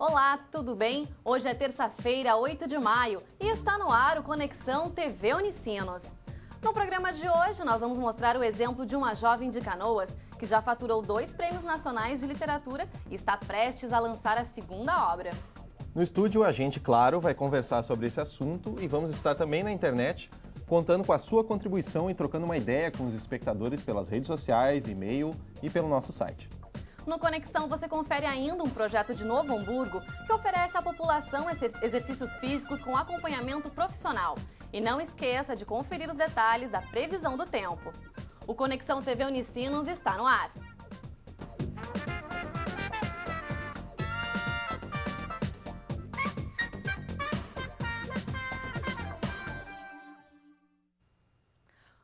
Olá, tudo bem? Hoje é terça-feira, 8 de maio e está no ar o Conexão TV Unicinos. No programa de hoje, nós vamos mostrar o exemplo de uma jovem de Canoas que já faturou 2 prêmios nacionais de literatura e está prestes a lançar a segunda obra. No estúdio, a gente, claro, vai conversar sobre esse assunto e vamos estar também na internet contando com a sua contribuição e trocando uma ideia com os espectadores pelas redes sociais, e-mail e pelo nosso site. No Conexão você confere ainda um projeto de Novo Hamburgo que oferece à população exercícios físicos com acompanhamento profissional. E não esqueça de conferir os detalhes da previsão do tempo. O Conexão TV Unicinos está no ar.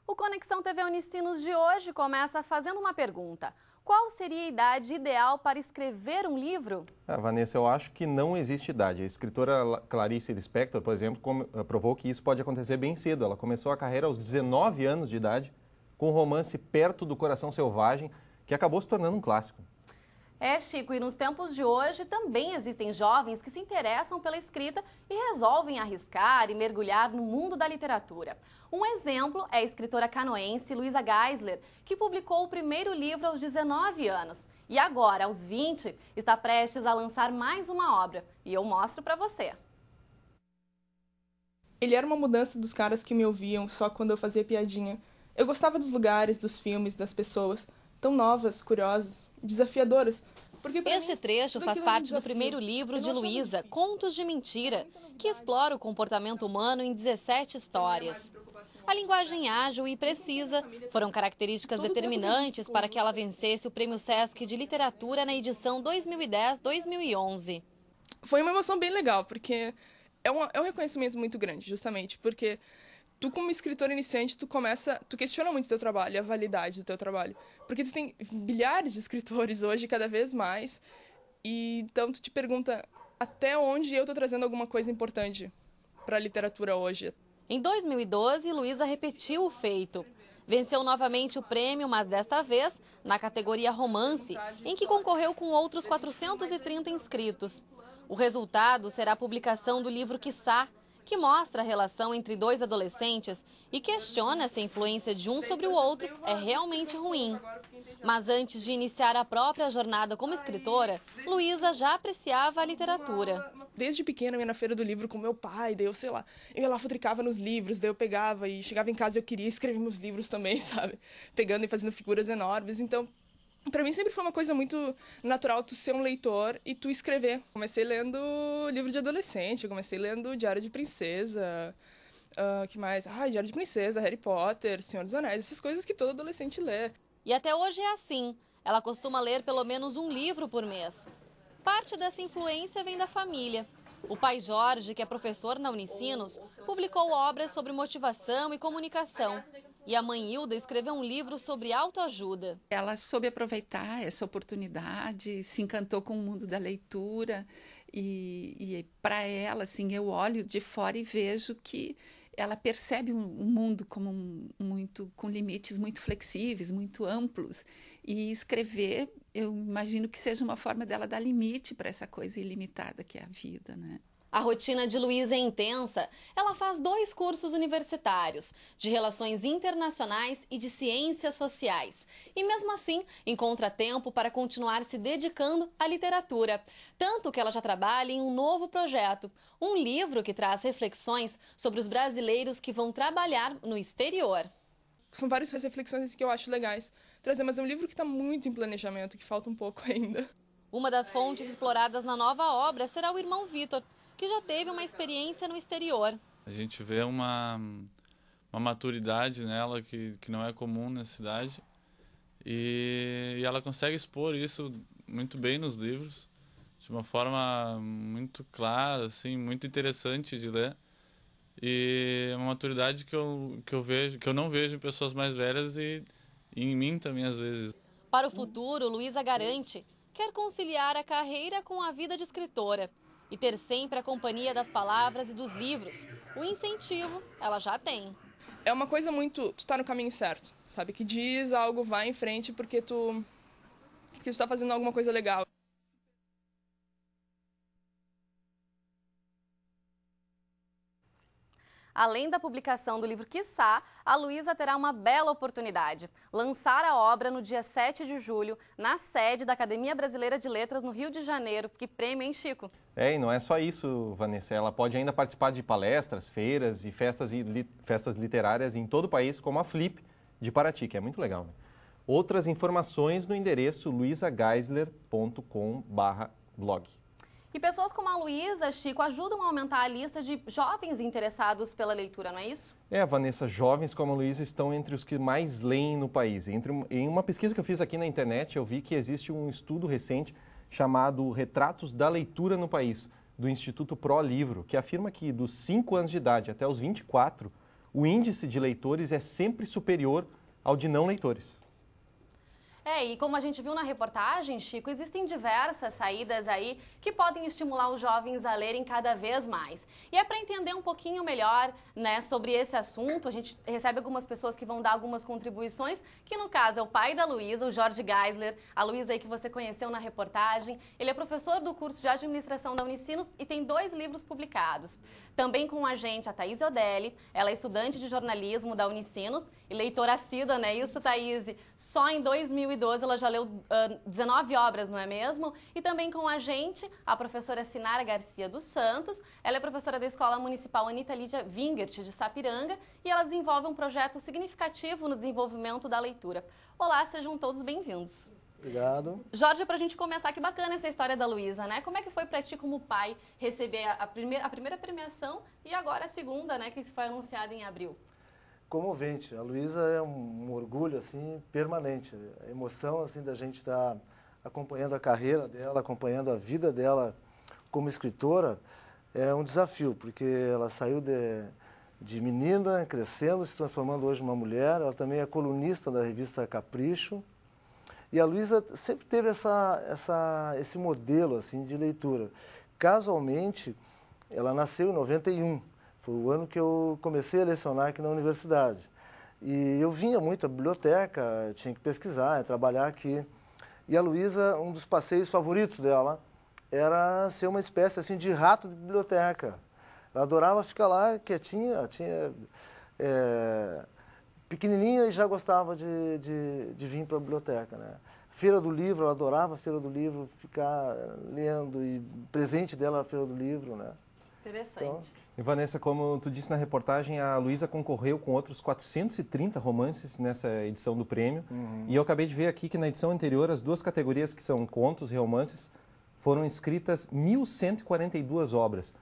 O Conexão TV Unicinos de hoje começa fazendo uma pergunta. Qual seria a idade ideal para escrever um livro? Vanessa, eu acho que não existe idade. A escritora Clarice Lispector, por exemplo, provou que isso pode acontecer bem cedo. Ela começou a carreira aos 19 anos de idade, com o romance Perto do Coração Selvagem, que acabou se tornando um clássico. Chico, e nos tempos de hoje também existem jovens que se interessam pela escrita e resolvem arriscar e mergulhar no mundo da literatura. Um exemplo é a escritora canoense Luísa Geisler, que publicou o primeiro livro aos 19 anos. E agora, aos 20, está prestes a lançar mais uma obra. E eu mostro para você. Ele era uma mudança dos caras que me ouviam só quando eu fazia piadinha. Eu gostava dos lugares, dos filmes, das pessoas, tão novas, curiosas, desafiadoras. Este trecho faz parte do primeiro livro de Luísa, Contos de Mentira, que explora o comportamento humano em 17 histórias. A linguagem ágil e precisa foram características determinantes para que ela vencesse o Prêmio Sesc de Literatura na edição 2010-2011. Foi uma emoção bem legal, porque é um reconhecimento muito grande, justamente, porque tu, como escritor iniciante, tu questiona muito o teu trabalho, a validade do teu trabalho. Porque tu tem bilhares de escritores hoje, cada vez mais, e então tu te pergunta até onde eu tô trazendo alguma coisa importante para a literatura hoje. Em 2012, Luísa repetiu o feito. Venceu novamente o prêmio, mas desta vez na categoria Romance, em que concorreu com outros 430 inscritos. O resultado será a publicação do livro Quiçá, que mostra a relação entre 2 adolescentes e questiona se a influência de um sobre o outro é realmente ruim. Mas antes de iniciar a própria jornada como escritora, Luísa já apreciava a literatura. Desde pequena eu ia na feira do livro com meu pai, daí eu ia lá, futricava nos livros, daí eu pegava e chegava em casa e eu queria escrever meus livros também, sabe? Pegando e fazendo figuras enormes, então para mim sempre foi uma coisa muito natural tu ser um leitor e tu escrever. Comecei lendo livro de adolescente, comecei lendo Diário de Princesa, que mais? Diário de Princesa, Harry Potter, Senhor dos Anéis, essas coisas que todo adolescente lê. E até hoje é assim. Ela costuma ler pelo menos um livro por mês. Parte dessa influência vem da família. O pai Jorge, que é professor na Unicinos, publicou obras sobre motivação e comunicação. E a mãe Hilda escreveu um livro sobre autoajuda. Ela soube aproveitar essa oportunidade, se encantou com o mundo da leitura e para ela, assim, eu olho de fora e vejo que ela percebe um mundo como muito com limites muito flexíveis, muito amplos. E escrever, eu imagino que seja uma forma dela dar limite para essa coisa ilimitada que é a vida, né? A rotina de Luísa é intensa. Ela faz 2 cursos universitários, de Relações Internacionais e de Ciências Sociais. E mesmo assim, encontra tempo para continuar se dedicando à literatura. Tanto que ela já trabalha em um novo projeto, um livro que traz reflexões sobre os brasileiros que vão trabalhar no exterior. São várias reflexões que eu acho legais trazer, mas é um livro que está muito em planejamento, que falta um pouco ainda. Uma das fontes exploradas na nova obra será o irmão Vitor, que já teve uma experiência no exterior. A gente vê uma maturidade nela que não é comum na cidade e ela consegue expor isso muito bem nos livros, de uma forma muito clara, assim, muito interessante de ler. E é uma maturidade que eu não vejo em pessoas mais velhas e em mim também às vezes. Para o futuro, Luísa garante, quer conciliar a carreira com a vida de escritora e ter sempre a companhia das palavras e dos livros. O incentivo ela já tem. É uma coisa muito... Tu tá no caminho certo, sabe? Que diz algo, vai em frente porque tu tá fazendo alguma coisa legal. Além da publicação do livro Quiçá, a Luísa terá uma bela oportunidade: lançar a obra no dia 7 de julho, na sede da Academia Brasileira de Letras, no Rio de Janeiro. Que prêmio, hein, Chico? E não é só isso, Vanessa. Ela pode ainda participar de palestras, feiras e festas literárias em todo o país, como a Flip de Paraty, que é muito legal, né? Outras informações no endereço luisageisler.com/blog. E pessoas como a Luísa, Chico, ajudam a aumentar a lista de jovens interessados pela leitura, não é isso? Vanessa, jovens como a Luísa estão entre os que mais leem no país. Em uma pesquisa que eu fiz aqui na internet, eu vi que existe um estudo recente chamado Retratos da Leitura no País, do Instituto Pro Livro, que afirma que dos 5 anos de idade até os 24, o índice de leitores é sempre superior ao de não leitores. E como a gente viu na reportagem, Chico, existem diversas saídas aí que podem estimular os jovens a lerem cada vez mais. E é para entender um pouquinho melhor, né, sobre esse assunto, a gente recebe algumas pessoas que vão dar algumas contribuições, que no caso é o pai da Luísa, o Jorge Geisler, a Luísa aí que você conheceu na reportagem. Ele é professor do curso de administração da Unicinos e tem 2 livros publicados. Também com a gente a Thaís Odelli, ela é estudante de jornalismo da Unicinos e leitora assídua, né? Isso, Thaís? Só em 2012 ela já leu 19 obras, não é mesmo? E também com a gente, a professora Sinara Garcia dos Santos. Ela é professora da Escola Municipal Anita Lídia Wingert, de Sapiranga, e ela desenvolve um projeto significativo no desenvolvimento da leitura. Olá, sejam todos bem-vindos. Obrigado. Jorge, para a gente começar, que bacana essa história da Luísa, né? Como é que foi para ti, como pai, receber a primeira premiação e agora a segunda, né, que foi anunciada em abril? Comovente. A Luísa é um orgulho assim permanente. A emoção assim da gente estar acompanhando a carreira dela, acompanhando a vida dela como escritora é um desafio, porque ela saiu de menina, crescendo, se transformando hoje numa mulher. Ela também é colunista da revista Capricho. E a Luísa sempre teve esse modelo assim, de leitura. Casualmente, ela nasceu em 91. Foi o ano que eu comecei a lecionar aqui na universidade. E eu vinha muito à biblioteca, tinha que pesquisar, trabalhar aqui. E a Luísa, um dos passeios favoritos dela era ser uma espécie assim, de rato de biblioteca. Ela adorava ficar lá quietinha, pequenininha e já gostava de vir para a biblioteca, né? Feira do Livro, ela adorava a Feira do Livro, ficar lendo, e presente dela na Feira do Livro, né? Interessante. Então, E Vanessa, como tu disse na reportagem, a Luísa concorreu com outros 430 romances nessa edição do prêmio. E eu acabei de ver aqui que na edição anterior, as 2 categorias, que são contos e romances, foram inscritas 1.142 obras.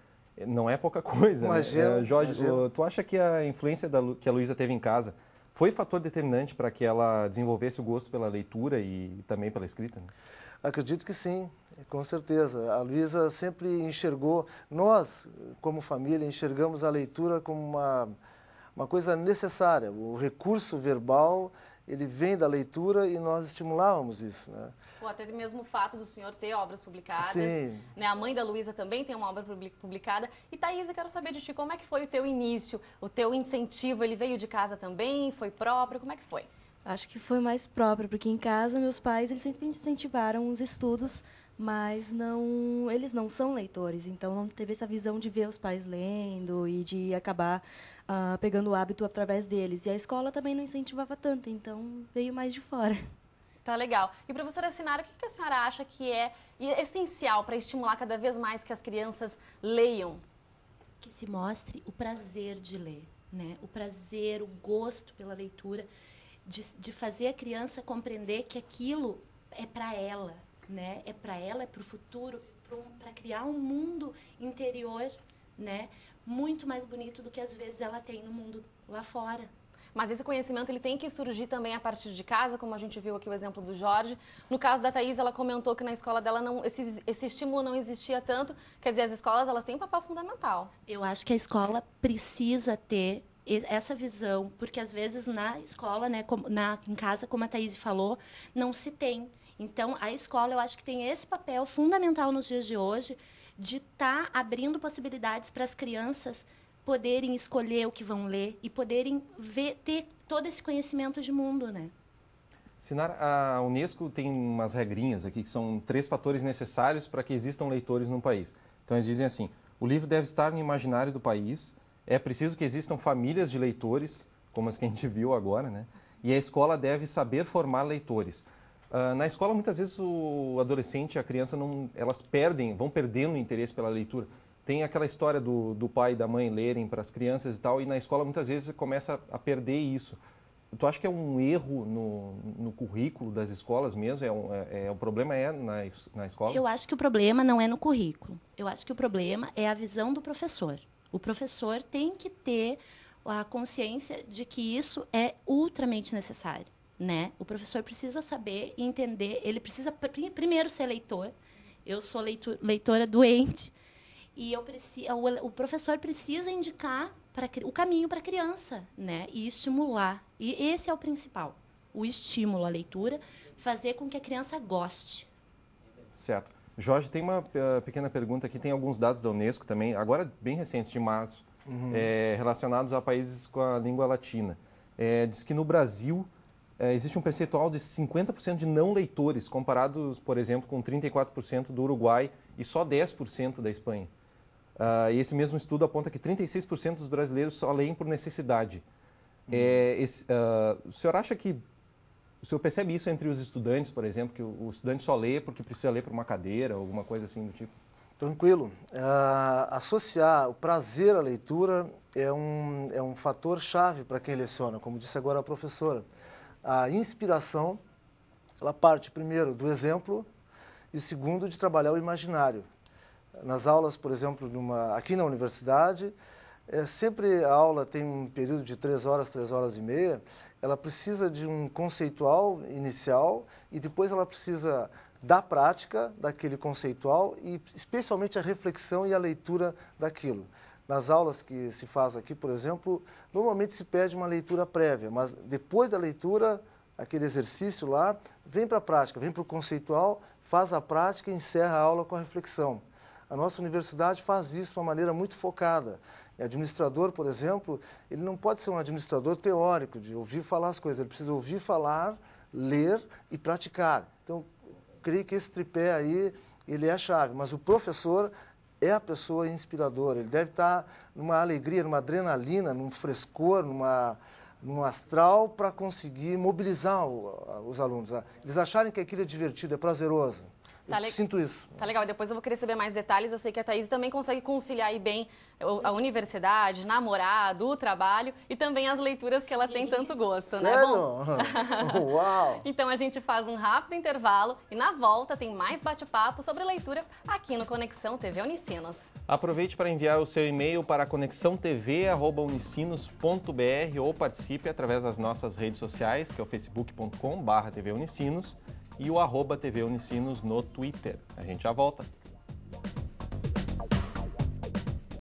Não é pouca coisa, imagina, né? Jorge, imagina. tu acha que a influência que a Luísa teve em casa foi fator determinante para que ela desenvolvesse o gosto pela leitura e também pela escrita, né? acredito que sim, com certeza. A Luísa sempre enxergou, nós, como família, enxergamos a leitura como uma coisa necessária. O recurso verbal, ele vem da leitura e nós estimulávamos isso, né? Até mesmo o fato do senhor ter obras publicadas. Sim. Né? A mãe da Luísa também tem uma obra publicada. E, Thaís, eu quero saber de ti, como é que foi o teu início, o teu incentivo? Ele veio de casa também? Foi próprio? Como é que foi? Acho que foi mais próprio, porque em casa meus pais eles sempre incentivaram os estudos, mas eles não são leitores, então não teve essa visão de ver os pais lendo e de acabar pegando o hábito através deles. E a escola também não incentivava tanto, então veio mais de fora. Tá legal. E, professora Sinara, o que a senhora acha que é essencial para estimular cada vez mais que as crianças leiam? Que se mostre o prazer de ler, né? O prazer, o gosto pela leitura, de fazer a criança compreender que aquilo é para ela, né? É para ela, é para o futuro, para criar um mundo interior, né? Muito mais bonito do que às vezes ela tem no mundo lá fora. Mas esse conhecimento ele tem que surgir também a partir de casa, como a gente viu aqui o exemplo do Jorge. No caso da Thaís, ela comentou que na escola dela esse estímulo não existia tanto. Quer dizer, as escolas elas têm um papel fundamental. Eu acho que a escola precisa ter essa visão, porque às vezes na escola, né, em casa, como a Thaís falou, não se tem. Então, a escola, eu acho que tem esse papel fundamental nos dias de hoje, de estar abrindo possibilidades para as crianças poderem escolher o que vão ler e poderem ter todo esse conhecimento de mundo, né? Sinara, a Unesco tem umas regrinhas aqui que são 3 fatores necessários para que existam leitores no país. Então, eles dizem assim, o livro deve estar no imaginário do país, É preciso que existam famílias de leitores, como as que a gente viu agora, né? E a escola deve saber formar leitores. Na escola, muitas vezes, o adolescente e a criança, elas vão perdendo o interesse pela leitura. Tem aquela história do pai e da mãe lerem para as crianças e tal, e na escola, muitas vezes, começa a perder isso. Tu acha que é um erro no currículo das escolas mesmo? O problema é na escola? Eu acho que o problema não é no currículo. Eu acho que o problema é a visão do professor. O professor tem que ter a consciência de que isso é ultramente necessário, né? O professor precisa saber e entender, ele precisa primeiro ser leitor. Eu sou leitora doente e o professor precisa indicar o caminho para a criança, né? E estimular. E esse é o principal, o estímulo à leitura, fazer com que a criança goste. Certo. Jorge, tem uma pequena pergunta aqui, tem alguns dados da Unesco também, agora bem recentes, de março, relacionados a países com a língua latina. Diz que no Brasil existe um percentual de 50% de não leitores, comparados, por exemplo, com 34% do Uruguai e só 10% da Espanha. E esse mesmo estudo aponta que 36% dos brasileiros só leem por necessidade. O senhor acha que... O senhor percebe isso entre os estudantes, por exemplo, que o estudante só lê porque precisa ler para uma cadeira, alguma coisa assim do tipo? Tranquilo. Associar o prazer à leitura é um fator chave para quem leciona, como disse agora a professora. A inspiração, ela parte primeiro do exemplo e segundo de trabalhar o imaginário. Nas aulas, por exemplo, aqui na universidade, sempre a aula tem um período de 3 horas e meia, ela precisa de um conceitual inicial e depois ela precisa da prática daquele conceitual e especialmente a reflexão e a leitura daquilo. Nas aulas que se faz aqui, por exemplo, normalmente se pede uma leitura prévia, mas depois da leitura, aquele exercício lá, vem para a prática, vem para o conceitual, faz a prática e encerra a aula com a reflexão. A nossa universidade faz isso de uma maneira muito focada. O administrador, por exemplo, ele não pode ser um administrador teórico, de ouvir falar as coisas, ele precisa ouvir falar, ler e praticar. Então, creio que esse tripé aí, ele é a chave, mas o professor é a pessoa inspiradora, ele deve estar numa alegria, numa adrenalina, num frescor, num astral para conseguir mobilizar os alunos. Eles acharem que aquilo é divertido, é prazeroso. Eu sinto isso. Tá legal, depois eu vou querer saber mais detalhes. Eu sei que a Thaís também consegue conciliar aí bem a universidade, namorado, o trabalho e também as leituras que ela tem tanto gosto, Sério? né? Bom, Uau! Então a gente faz um rápido intervalo e na volta tem mais bate-papo sobre leitura aqui no Conexão TV Unicinos. Aproveite para enviar o seu e-mail para conexãotv@unicinos.br ou participe através das nossas redes sociais, que é o facebook.com/tvunicinos e o @TV Unicinos no Twitter. A gente já volta.